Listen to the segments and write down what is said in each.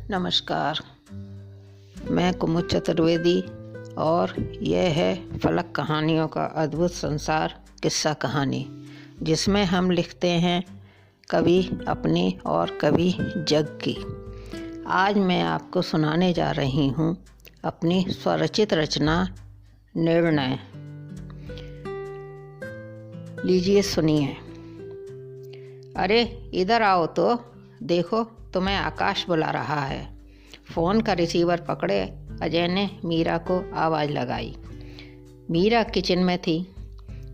नमस्कार, मैं कुमुद चतुर्वेदी और यह है फलक कहानियों का अद्भुत संसार किस्सा कहानी, जिसमें हम लिखते हैं कभी अपनी और कभी जग की। आज मैं आपको सुनाने जा रही हूँ अपनी स्वरचित रचना निर्णय। लीजिए सुनिए। अरे इधर आओ तो देखो, तुम्हें आकाश बुला रहा है। फ़ोन का रिसीवर पकड़े अजय ने मीरा को आवाज़ लगाई। मीरा किचन में थी।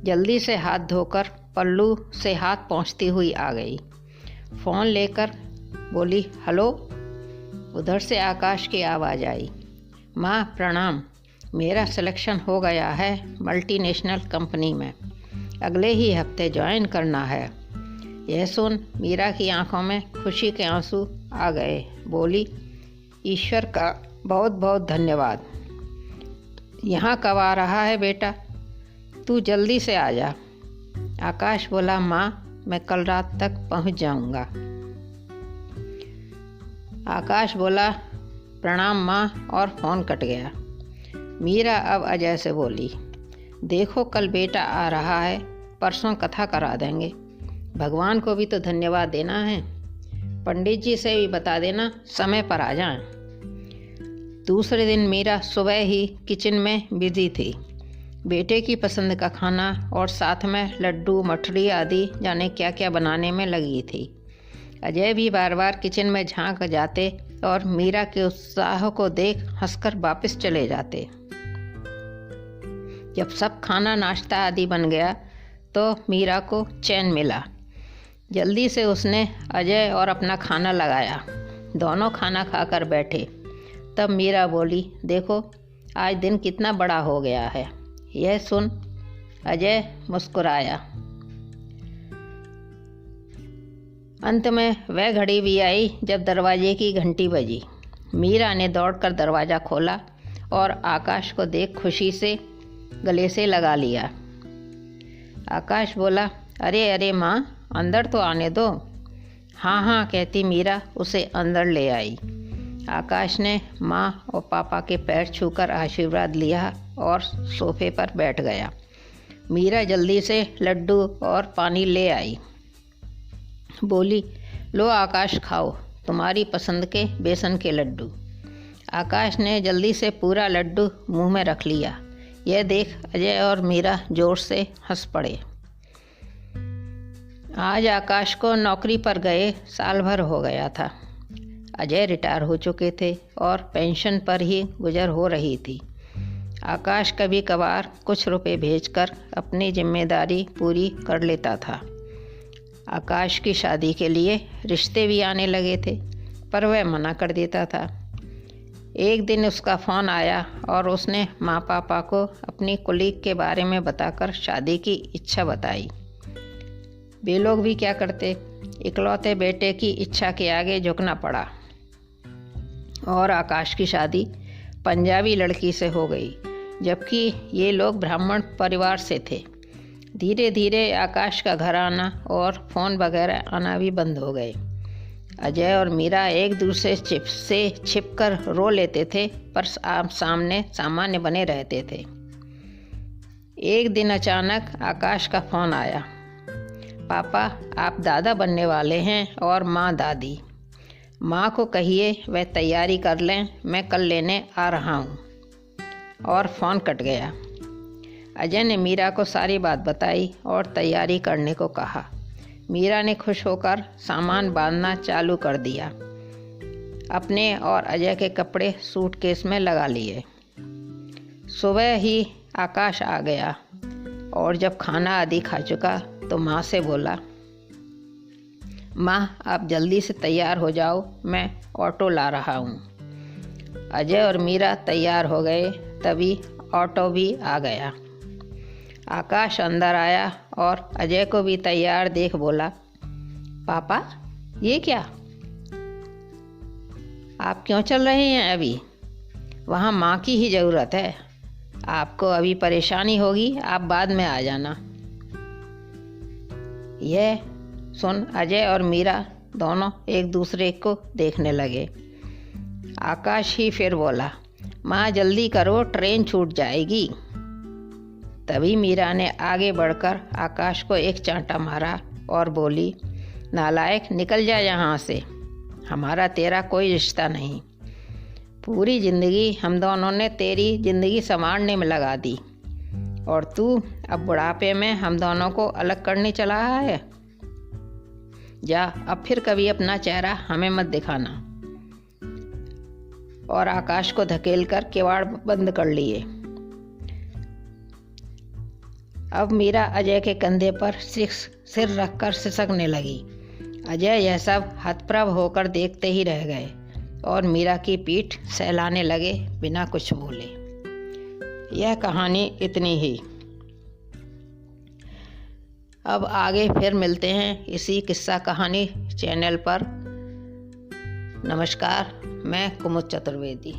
जल्दी से हाथ धोकर पल्लू से हाथ पोंछती हुई आ गई। फ़ोन लेकर बोली, हेलो। उधर से आकाश की आवाज़ आई, माँ प्रणाम, मेरा सिलेक्शन हो गया है मल्टीनेशनल कंपनी में, अगले ही हफ्ते ज्वाइन करना है। यह सुन मीरा की आंखों में खुशी के आंसू आ गए। बोली, ईश्वर का बहुत बहुत धन्यवाद। यहाँ कब आ रहा है बेटा? तू जल्दी से आ जा। आकाश बोला, माँ मैं कल रात तक पहुँच जाऊँगा। आकाश बोला, प्रणाम माँ, और फ़ोन कट गया। मीरा अब अजय से बोली, देखो कल बेटा आ रहा है, परसों कथा करा देंगे। भगवान को भी तो धन्यवाद देना है। पंडित जी से भी बता देना समय पर आ जाएं। दूसरे दिन मीरा सुबह ही किचन में बिजी थी। बेटे की पसंद का खाना और साथ में लड्डू मठरी आदि जाने क्या क्या बनाने में लगी थी। अजय भी बार बार किचन में झांक जाते और मीरा के उत्साह को देख हंसकर वापस चले जाते। जब सब खाना नाश्ता आदि बन गया तो मीरा को चैन मिला। जल्दी से उसने अजय और अपना खाना लगाया। दोनों खाना खाकर बैठे। तब मीरा बोली, देखो आज दिन कितना बड़ा हो गया है। यह सुन अजय मुस्कुराया। अंत में वह घड़ी भी आई जब दरवाजे की घंटी बजी। मीरा ने दौड़कर दरवाज़ा खोला और आकाश को देख खुशी से गले से लगा लिया। आकाश बोला, अरे अरे माँ, अंदर तो आने दो। हाँ हाँ कहती मीरा उसे अंदर ले आई। आकाश ने माँ और पापा के पैर छूकर आशीर्वाद लिया और सोफे पर बैठ गया। मीरा जल्दी से लड्डू और पानी ले आई। बोली, लो आकाश खाओ, तुम्हारी पसंद के बेसन के लड्डू। आकाश ने जल्दी से पूरा लड्डू मुंह में रख लिया। यह देख अजय और मीरा जोर से हंस पड़े। आज आकाश को नौकरी पर गए साल भर हो गया था। अजय रिटायर हो चुके थे और पेंशन पर ही गुजर हो रही थी। आकाश कभी कभार कुछ रुपए भेजकर अपनी जिम्मेदारी पूरी कर लेता था। आकाश की शादी के लिए रिश्ते भी आने लगे थे, पर वह मना कर देता था। एक दिन उसका फ़ोन आया और उसने माँ पापा को अपनी कुलीग के बारे में बताकर शादी की इच्छा बताई। वे लोग भी क्या करते, इकलौते बेटे की इच्छा के आगे झुकना पड़ा और आकाश की शादी पंजाबी लड़की से हो गई, जबकि ये लोग ब्राह्मण परिवार से थे। धीरे धीरे आकाश का घर आना और फ़ोन वगैरह आना भी बंद हो गए। अजय और मीरा एक दूसरे से छिपकर रो लेते थे, पर सामने सामान्य बने रहते थे। एक दिन अचानक आकाश का फ़ोन आया, पापा आप दादा बनने वाले हैं और माँ दादी। माँ को कहिए वह तैयारी कर लें, मैं कल लेने आ रहा हूँ। और फ़ोन कट गया। अजय ने मीरा को सारी बात बताई और तैयारी करने को कहा। मीरा ने खुश होकर सामान बांधना चालू कर दिया। अपने और अजय के कपड़े सूटकेस में लगा लिए। सुबह ही आकाश आ गया और जब खाना आदि खा चुका तो माँ से बोला, माँ आप जल्दी से तैयार हो जाओ, मैं ऑटो ला रहा हूँ। अजय और मीरा तैयार हो गए, तभी ऑटो भी आ गया। आकाश अंदर आया और अजय को भी तैयार देख बोला, पापा ये क्या, आप क्यों चल रहे हैं अभी? वहाँ माँ की ही ज़रूरत है, आपको अभी परेशानी होगी, आप बाद में आ जाना। यह सुन अजय और मीरा दोनों एक दूसरे को देखने लगे। आकाश ही फिर बोला, माँ जल्दी करो, ट्रेन छूट जाएगी। तभी मीरा ने आगे बढ़कर आकाश को एक चांटा मारा और बोली, नालायक, निकल जा यहाँ से, हमारा तेरा कोई रिश्ता नहीं। पूरी ज़िंदगी हम दोनों ने तेरी ज़िंदगी संवारने में लगा दी और तू अब बुढ़ापे में हम दोनों को अलग करने चला है। जा, अब फिर कभी अपना चेहरा हमें मत दिखाना। और आकाश को धकेलकर किवाड़ बंद कर लिए। अब मीरा अजय के कंधे पर सिर रखकर सिसकने लगी। अजय यह सब हतप्रभ होकर देखते ही रह गए और मीरा की पीठ सहलाने लगे बिना कुछ बोले। यह कहानी इतनी ही। अब आगे फिर मिलते हैं इसी किस्सा कहानी चैनल पर। नमस्कार, मैं कुमुद चतुर्वेदी।